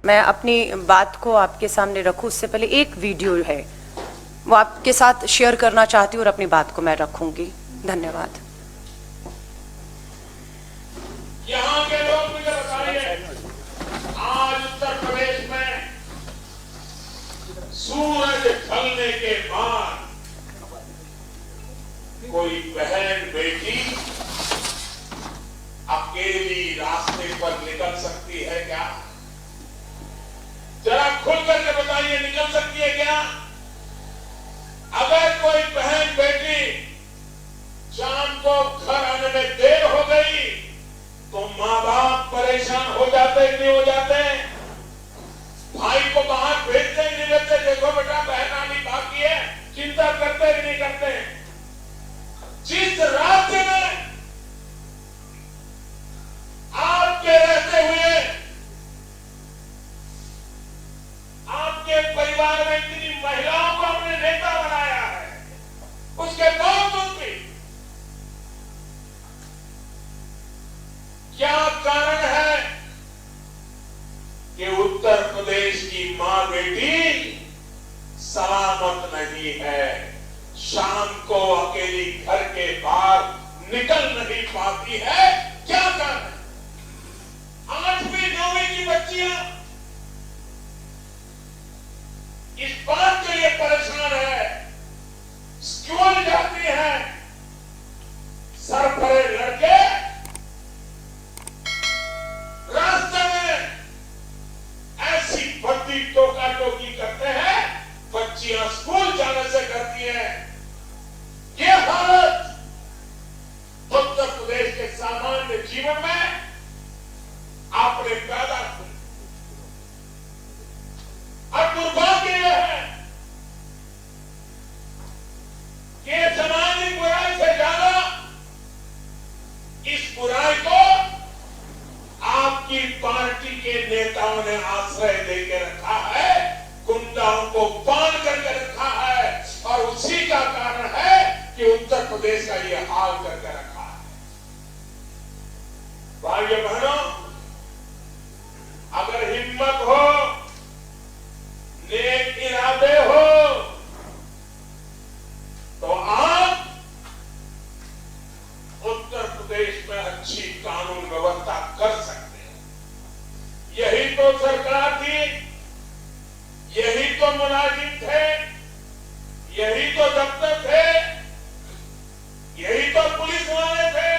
मैं अपनी बात को आपके सामने रखूं उससे पहले एक वीडियो है वो आपके साथ शेयर करना चाहती हूँ और अपनी बात को मैं रखूंगी। धन्यवाद। यहाँ के लोग मुझे बताइए, आज उत्तर प्रदेश में सूरज ढलने के बाद कोई बहन बेटी अकेली रास्ते पर निकल सकती है क्या? जरा खुल करके बताइए, निकल सकती है क्या? अगर कोई बहन बेटी शाम को घर आने में देर हो गई तो माँ बाप परेशान हो जाते कि नहीं हो जाते? भाई को बाहर भेजते ही नहीं भेजते, देखो बेटा बहन आनी बाकी है, चिंता करते कि नहीं करते? जिस राज्य में आपके रहते हुए आपके परिवार में इतनी महिलाओं को अपने नेता बनाया है, उसके बावजूद भी क्या कारण है कि उत्तर प्रदेश की मां बेटी सलामत नहीं है? शाम को अकेली घर के बाहर निकल नहीं पाती है, क्या कारण है? 8वीं 9वीं की बच्चियां इस बात के लिए परेशान है, स्कूल जाती है, सरफरे लड़के रास्ते में ऐसी भर्ती टोका टोकी करते हैं, बच्चियां स्कूल जाने से करती हैं। ये हालत उत्तर प्रदेश के सामान्य जीवन में आपने पैदा की और दुर्भाग्य यह है कि सामाजिक बुराई से ज्यादा इस बुराई को आपकी पार्टी के नेताओं ने आश्रय देकर रखा है, गुंडाओं को बांध करके रखा है और उसी का कारण है कि उत्तर प्रदेश का यह हाल करके रखा है। भाइयों बहनों, अगर हिम्मत हो, नेक इरादे हो तो आप उत्तर प्रदेश में अच्छी कानून व्यवस्था कर सकते हैं। यही तो सरकार थी, यही तो मुलाजिम थे, यही तो दफ्तर थे, यही तो पुलिस वाले थे।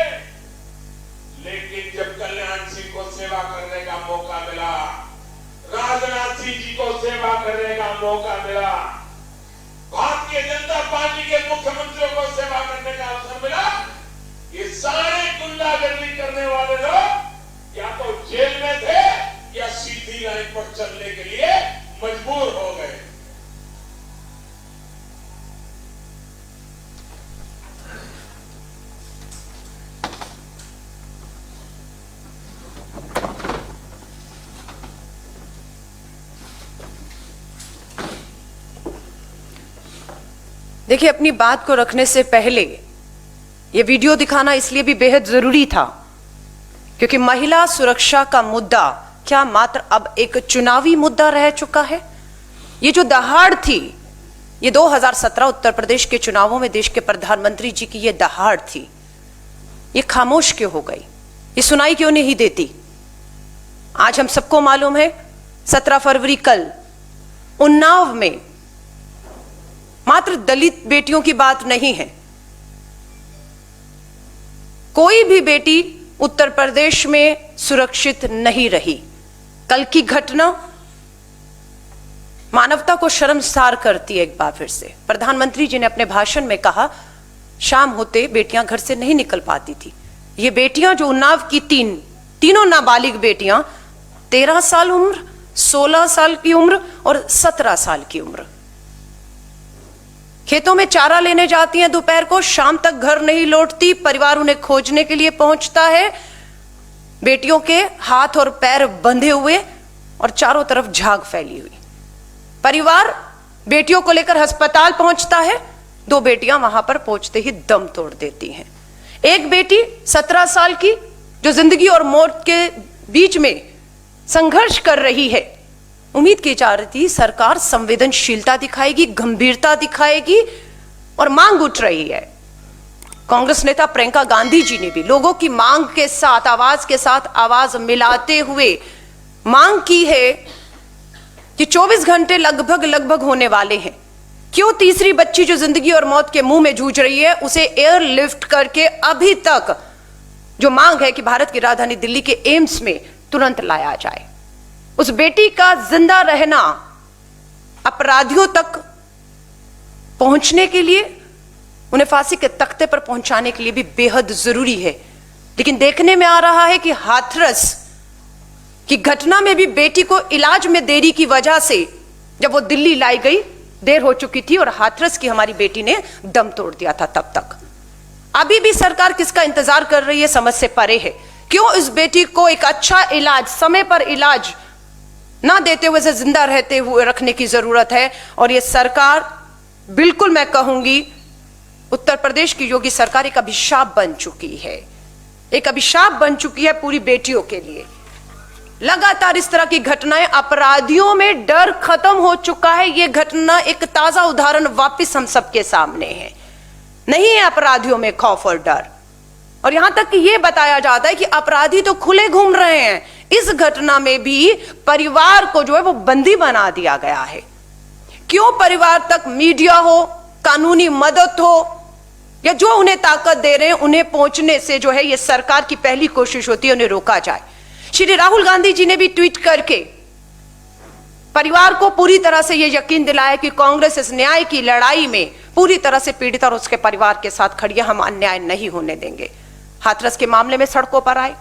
लेकिन जब कल्याण सिंह को सेवा करने का मौका मिला, राजनाथ सिंह जी को सेवा करने का मौका मिला, भारतीय जनता पार्टी के मुख्यमंत्रियों को सेवा करने का अवसर मिला, ये सारे गुंडागर्दी करने वाले लोग या तो जेल में थे या सीधी लाइन पर चलने के लिए मजबूर हो गए। देखिए, अपनी बात को रखने से पहले ये वीडियो दिखाना इसलिए भी बेहद जरूरी था क्योंकि महिला सुरक्षा का मुद्दा क्या मात्र अब एक चुनावी मुद्दा रह चुका है? ये जो दहाड़ थी, ये 2017 उत्तर प्रदेश के चुनावों में देश के प्रधानमंत्री जी की ये दहाड़ थी, ये खामोश क्यों हो गई? ये सुनाई क्यों नहीं देती? आज हम सबको मालूम है 17 फरवरी कल उन्नाव में मात्र दलित बेटियों की बात नहीं है, कोई भी बेटी उत्तर प्रदेश में सुरक्षित नहीं रही। कल की घटना मानवता को शर्मसार करती है। एक बार फिर से प्रधानमंत्री जी ने अपने भाषण में कहा, शाम होते बेटियां घर से नहीं निकल पाती थी। ये बेटियां जो उन्नाव की तीनों नाबालिग बेटियां 13 साल उम्र, 16 साल की उम्र और 17 साल की उम्र, खेतों में चारा लेने जाती हैं दोपहर को, शाम तक घर नहीं लौटती, परिवार उन्हें खोजने के लिए पहुंचता है, बेटियों के हाथ और पैर बंधे हुए और चारों तरफ झाग फैली हुई। परिवार बेटियों को लेकर अस्पताल पहुंचता है, 2 बेटियां वहां पर पहुंचते ही दम तोड़ देती हैं। एक बेटी 17 साल की जो जिंदगी और मौत के बीच में संघर्ष कर रही है। उम्मीद की जा रही थी सरकार संवेदनशीलता दिखाएगी, गंभीरता दिखाएगी और मांग उठ रही है। कांग्रेस नेता प्रियंका गांधी जी ने भी लोगों की मांग के साथ आवाज मिलाते हुए मांग की है कि 24 घंटे लगभग होने वाले हैं। क्यों तीसरी बच्ची जो जिंदगी और मौत के मुंह में जूझ रही है उसे एयरलिफ्ट करके अभी तक जो मांग है कि भारत की राजधानी दिल्ली के एम्स में तुरंत लाया जाए। उस बेटी का जिंदा रहना अपराधियों तक पहुंचने के लिए, उन्हें फांसी के तख्ते पर पहुंचाने के लिए भी बेहद जरूरी है। लेकिन देखने में आ रहा है कि हाथरस की घटना में भी बेटी को इलाज में देरी की वजह से जब वो दिल्ली लाई गई देर हो चुकी थी और हाथरस की हमारी बेटी ने दम तोड़ दिया था। तब तक अभी भी सरकार किसका इंतजार कर रही है समझ से परे है। क्यों इस बेटी को एक अच्छा इलाज, समय पर इलाज ना देते हुए जिंदा रहते हुए रखने की जरूरत है। और ये सरकार, बिल्कुल मैं कहूंगी, उत्तर प्रदेश की योगी सरकार एक अभिशाप बन चुकी है, एक अभिशाप बन चुकी है पूरी बेटियों के लिए। लगातार इस तरह की घटनाएं, अपराधियों में डर खत्म हो चुका है। यह घटना एक ताजा उदाहरण वापस हम सबके सामने है। नहीं है अपराधियों में खौफ और डर, और यहां तक कि यह बताया जाता है कि अपराधी तो खुले घूम रहे हैं। इस घटना में भी परिवार को जो है वो बंदी बना दिया गया है। क्यों परिवार तक मीडिया हो, कानूनी मदद हो, या जो उन्हें ताकत दे रहे हैं उन्हें पहुंचने से जो है ये सरकार की पहली कोशिश होती है उन्हें रोका जाए। श्री राहुल गांधी जी ने भी ट्वीट करके परिवार को पूरी तरह से यह यकीन दिलाया कि कांग्रेस इस न्याय की लड़ाई में पूरी तरह से पीड़ित और उसके परिवार के साथ खड़ी है, हम अन्याय नहीं होने देंगे। हाथरस के मामले में सड़कों पर आए,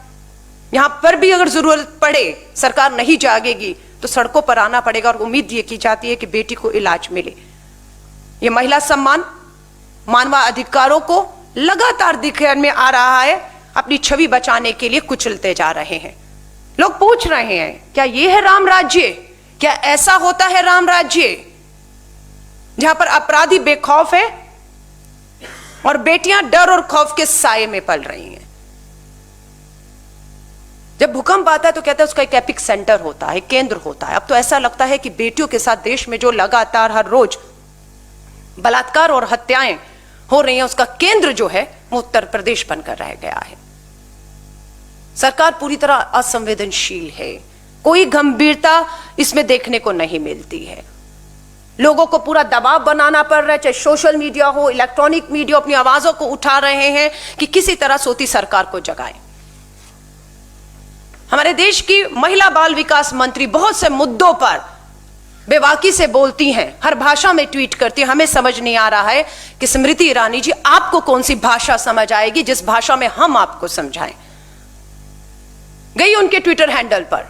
यहां पर भी अगर जरूरत पड़े, सरकार नहीं जागेगी तो सड़कों पर आना पड़ेगा। और उम्मीद ये की जाती है कि बेटी को इलाज मिले। ये महिला सम्मान, मानवाधिकारों को लगातार दिखने में आ रहा है, अपनी छवि बचाने के लिए कुचलते जा रहे हैं। लोग पूछ रहे हैं क्या यह है राम राज्य? क्या ऐसा होता है राम राज्य जहां पर अपराधी बेखौफ है और बेटियां डर और खौफ के साये में पल रही हैं? जब भूकंप आता है तो कहते हैं उसका एक एपिक सेंटर होता है, केंद्र होता है। अब तो ऐसा लगता है कि बेटियों के साथ देश में जो लगातार हर रोज बलात्कार और हत्याएं हो रही हैं उसका केंद्र जो है वो उत्तर प्रदेश बनकर रह गया है। सरकार पूरी तरह असंवेदनशील है, कोई गंभीरता इसमें देखने को नहीं मिलती है। लोगों को पूरा दबाव बनाना पड़ रहा है, चाहे सोशल मीडिया हो, इलेक्ट्रॉनिक मीडिया, अपनी आवाजों को उठा रहे हैं कि किसी तरह सोती सरकार को जगाएं। हमारे देश की महिला बाल विकास मंत्री बहुत से मुद्दों पर बेबाकी से बोलती हैं, हर भाषा में ट्वीट करती हैं। हमें समझ नहीं आ रहा है कि स्मृति ईरानी जी आपको कौन सी भाषा समझ आएगी जिस भाषा में हम आपको समझाएं। गई उनके ट्विटर हैंडल पर,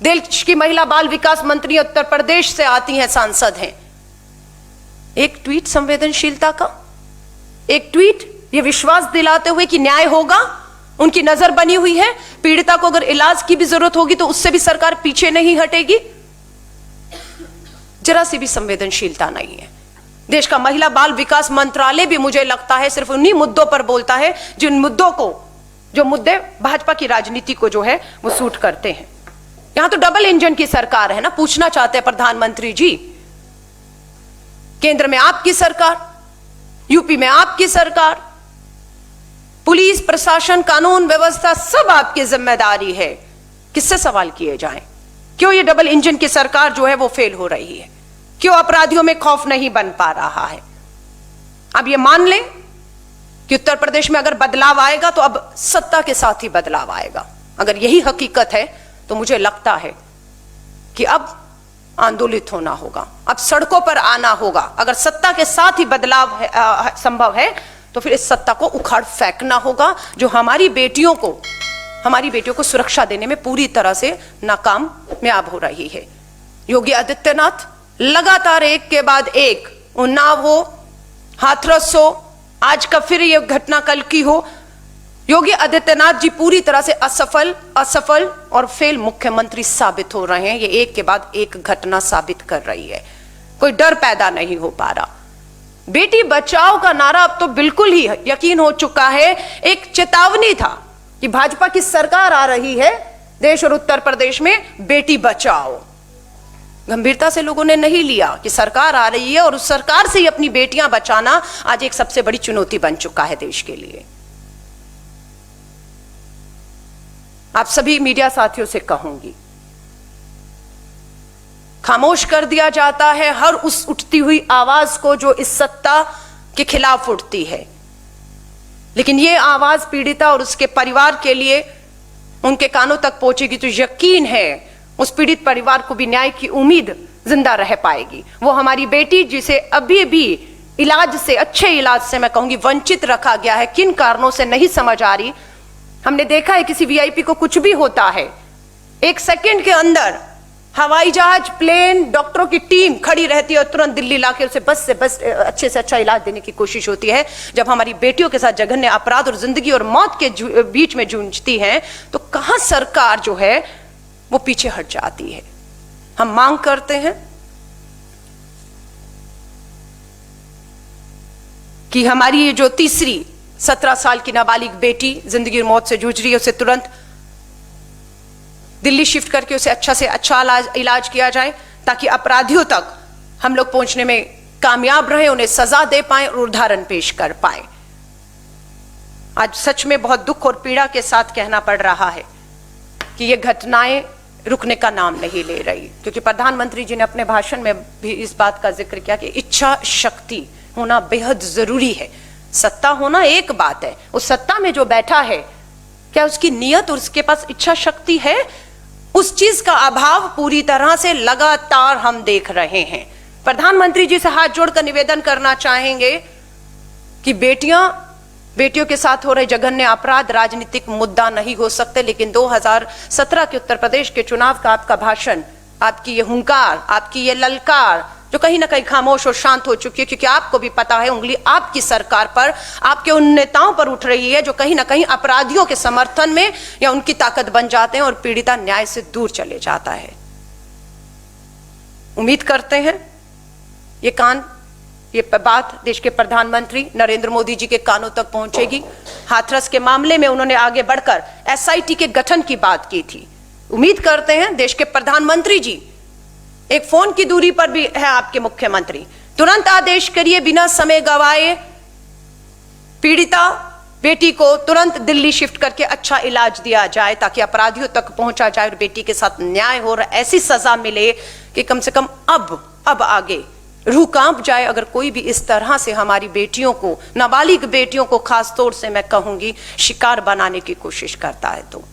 देश की महिला बाल विकास मंत्री उत्तर प्रदेश से आती हैं, सांसद हैं। एक ट्वीट संवेदनशीलता का, एक ट्वीट ये विश्वास दिलाते हुए कि न्याय होगा, उनकी नजर बनी हुई है। पीड़िता को अगर इलाज की भी जरूरत होगी तो उससे भी सरकार पीछे नहीं हटेगी। जरा सी भी संवेदनशीलता नहीं है। देश का महिला बाल विकास मंत्रालय भी मुझे लगता है सिर्फ उन्हीं मुद्दों पर बोलता है जिन मुद्दों को, जो मुद्दे भाजपा की राजनीति को जो है वो सूट करते हैं। यहां तो डबल इंजन की सरकार है ना। पूछना चाहते हैं प्रधानमंत्री जी, केंद्र में आपकी सरकार, यूपी में आपकी सरकार, पुलिस प्रशासन, कानून व्यवस्था सब आपकी जिम्मेदारी है। किससे सवाल किए जाएं? क्यों ये डबल इंजन की सरकार जो है वो फेल हो रही है? क्यों अपराधियों में खौफ नहीं बन पा रहा है? अब ये मान लें कि उत्तर प्रदेश में अगर बदलाव आएगा तो अब सत्ता के साथ ही बदलाव आएगा। अगर यही हकीकत है तो मुझे लगता है कि अब आंदोलित होना होगा, अब सड़कों पर आना होगा। अगर सत्ता के साथ ही बदलाव संभव है तो फिर इस सत्ता को उखाड़ फेंकना होगा जो हमारी बेटियों को सुरक्षा देने में पूरी तरह से नाकामयाब हो रही है। योगी आदित्यनाथ लगातार एक के बाद एक, उन्नाव हो, हाथरस हो, आज का फिर यह घटना कल की हो, योगी आदित्यनाथ जी पूरी तरह से असफल और फेल मुख्यमंत्री साबित हो रहे हैं। ये एक के बाद एक घटना साबित कर रही है। कोई डर पैदा नहीं हो पा रहा। बेटी बचाओ का नारा अब तो बिल्कुल ही यकीन हो चुका है, एक चेतावनी था कि भाजपा की सरकार आ रही है देश और उत्तर प्रदेश में, बेटी बचाओ। गंभीरता से लोगों ने नहीं लिया कि सरकार आ रही है और उस सरकार से ही अपनी बेटियां बचाना आज एक सबसे बड़ी चुनौती बन चुका है देश के लिए। आप सभी मीडिया साथियों से कहूंगी, खामोश कर दिया जाता है हर उस उठती हुई आवाज को जो इस सत्ता के खिलाफ उठती है, लेकिन यह आवाज पीड़िता और उसके परिवार के लिए उनके कानों तक पहुंचेगी तो यकीन है उस पीड़ित परिवार को भी न्याय की उम्मीद जिंदा रह पाएगी। वो हमारी बेटी जिसे अभी भी इलाज से, अच्छे इलाज से मैं कहूंगी वंचित रखा गया है, किन कारणों से नहीं समझ आ रही। हमने देखा है किसी वीआईपी को कुछ भी होता है, 1 सेकंड के अंदर हवाई जहाज, प्लेन, डॉक्टरों की टीम खड़ी रहती है और तुरंत दिल्ली लाके उसे बस से बस अच्छे से अच्छा इलाज देने की कोशिश होती है। जब हमारी बेटियों के साथ जघन्य अपराध और जिंदगी और मौत के बीच में जूझती हैं तो कहां सरकार जो है वो पीछे हट जाती है। हम मांग करते हैं कि हमारी ये जो तीसरी 17 साल की नाबालिग बेटी जिंदगी और मौत से जूझ रही है उसे तुरंत दिल्ली शिफ्ट करके उसे अच्छा से अच्छा इलाज किया जाए ताकि अपराधियों तक हम लोग पहुंचने में कामयाब रहे, उन्हें सजा दे पाए और उदाहरण पेश कर पाए। आज सच में बहुत दुख और पीड़ा के साथ कहना पड़ रहा है कि ये घटनाएं रुकने का नाम नहीं ले रही, क्योंकि प्रधानमंत्री जी ने अपने भाषण में भी इस बात का जिक्र किया कि इच्छा शक्ति होना बेहद जरूरी है। सत्ता होना एक बात है, उस सत्ता में जो बैठा है क्या उसकी नीयत और उसके पास इच्छा शक्ति है? उस चीज का अभाव पूरी तरह से लगातार हम देख रहे हैं। प्रधानमंत्री जी से हाथ जोड़कर निवेदन करना चाहेंगे कि बेटियों के साथ हो रहे जघन्य अपराध राजनीतिक मुद्दा नहीं हो सकते, लेकिन 2017 के उत्तर प्रदेश के चुनाव का आपका भाषण, आपकी ये हुंकार, आपकी ये ललकार जो कहीं ना कहीं खामोश और शांत हो चुकी है, क्योंकि आपको भी पता है उंगली आपकी सरकार पर, आपके उन नेताओं पर उठ रही है जो कहीं ना कहीं अपराधियों के समर्थन में या उनकी ताकत बन जाते हैं और पीड़िता न्याय से दूर चले जाता है। उम्मीद करते हैं ये बात देश के प्रधानमंत्री नरेंद्र मोदी जी के कानों तक पहुंचेगी। हाथरस के मामले में उन्होंने आगे बढ़कर एसआईटी के गठन की बात की थी। उम्मीद करते हैं देश के प्रधानमंत्री जी, एक फोन की दूरी पर भी है आपके मुख्यमंत्री, तुरंत आदेश करिए, बिना समय गवाए पीड़िता बेटी को तुरंत दिल्ली शिफ्ट करके अच्छा इलाज दिया जाए ताकि अपराधियों तक पहुंचा जाए और बेटी के साथ न्याय हो, ऐसी सजा मिले कि कम से कम अब आगे रूह कांप जाए अगर कोई भी इस तरह से हमारी बेटियों को, नाबालिग बेटियों को खास तौर से मैं कहूंगी, शिकार बनाने की कोशिश करता है तो।